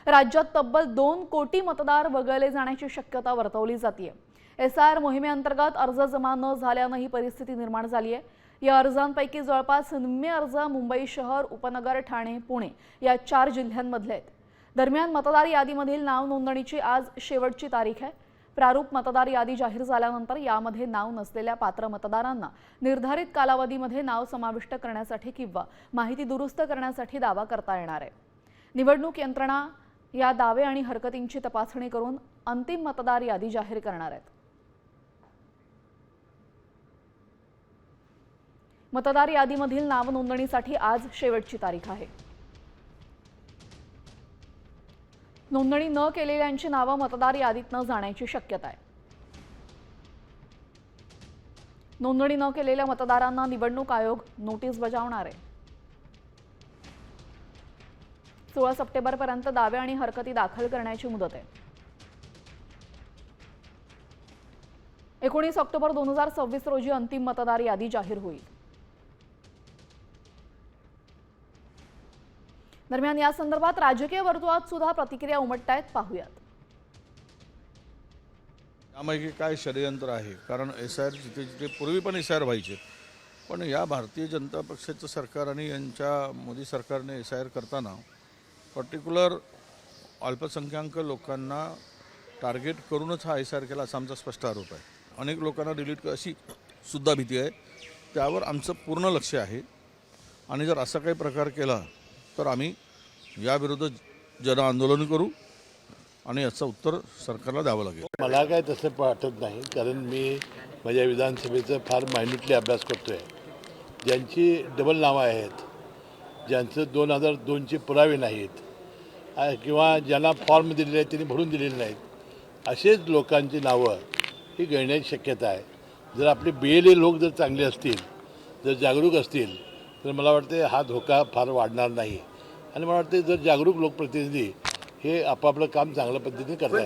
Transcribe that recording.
राज्यात तब्बल 2 कोटी मतदार वगळले जाण्याची शक्यता वर्तवली जाते। एसआयआर मोहिमेअंतर्गत अर्ज जमा न झाल्याने ही परिस्थिती निर्माण झाली आहे। या अर्जांपैकी जवळपास निम्मे अर्ज मुंबई शहर, उपनगर, ठाणे, पुणे या 4 जिल्ह्यांमधले आहेत। दरम्यान मतदार यादीमधील नाव नोंदणीची आज शेवटची तारीख आहे। प्रारूप मतदार यादी जाहीर झाल्यानंतर यामध्ये नाव नसलेल्या पात्र मतदारांना निर्धारित कालावधीमध्ये नाव समाविष्ट करण्यासाठी किंवा माहिती दुरुस्त करण्यासाठी दावा करता येणार आहे। निवडणूक यंत्रणा या दावे आणि हरकतींची तपासणी करून अंतिम मतदार यादी जाहीर करणार आहेत। मतदार यादीमधील नाव नोंदणीसाठी आज शेवटची तारीख आहे। नोंदणी न केलेल्यांची नावे मतदार यादीत न जाण्याची शक्यता आहे। नोंदणी न केलेल्या मतदारांना निवडणूक आयोग नोटीस बजावणार आहे। 16 सप्टेंबरपर्यंत दावे आणि हरकती दाखल करण्याची मुदत आहे। 19 ऑक्टोबर 2026 रोजी अंतिम मतदार यादी जाहीर होईल। दरम्यान या संदर्भात राजकीय वर्तुळात सुद्धा प्रतिक्रिया उमटतायत, पाहूयात। यामागे काय षडयंत्र आहे? कारण एसआयआर जिथे पूर्वी पण एसआयआर व्हायचे, पण या भारतीय जनता पक्षाचं सरकार आणि यांच्या मोदी सरकारने एसआयआर करताना पर्टिक्युलर अल्पसंख्याक लोकांना टार्गेट करूनच हा एसआयआर केला असा आमचा स्पष्ट आरोप आहे। अनेक लोकांना डिलीट अशी सुद्धा भीती आहे। त्यावर आमचं पूर्ण लक्ष आहे आणि जर असा काही प्रकार केला तर आम्ही याविरुद्ध जन आंदोलन करू आणि याचं उत्तर सरकारला द्यावं लागेल। मला काय तसं वाटत नाही, कारण मी माझ्या विधानसभेचा फार मायन्युटली अभ्यास करतोय। ज्यांची डबल नावं आहेत, ज्यांचं 2002चे पुरावे नाहीत किंवा ज्यांना फॉर्म दिलेले आहेत त्यांनी भरून दिलेले नाहीत, असेच लोकांची नावं ही गळण्याची शक्यता आहे। जर आपले BLA लोक जर चांगले असतील, जर जागरूक असतील, तर मला वाटते हा धोका फार वाढणार नाही। आणि मला वाटते जर जागरूक लोकप्रतिनिधी हे आपापलं काम चांगल्या पद्धतीने करतात।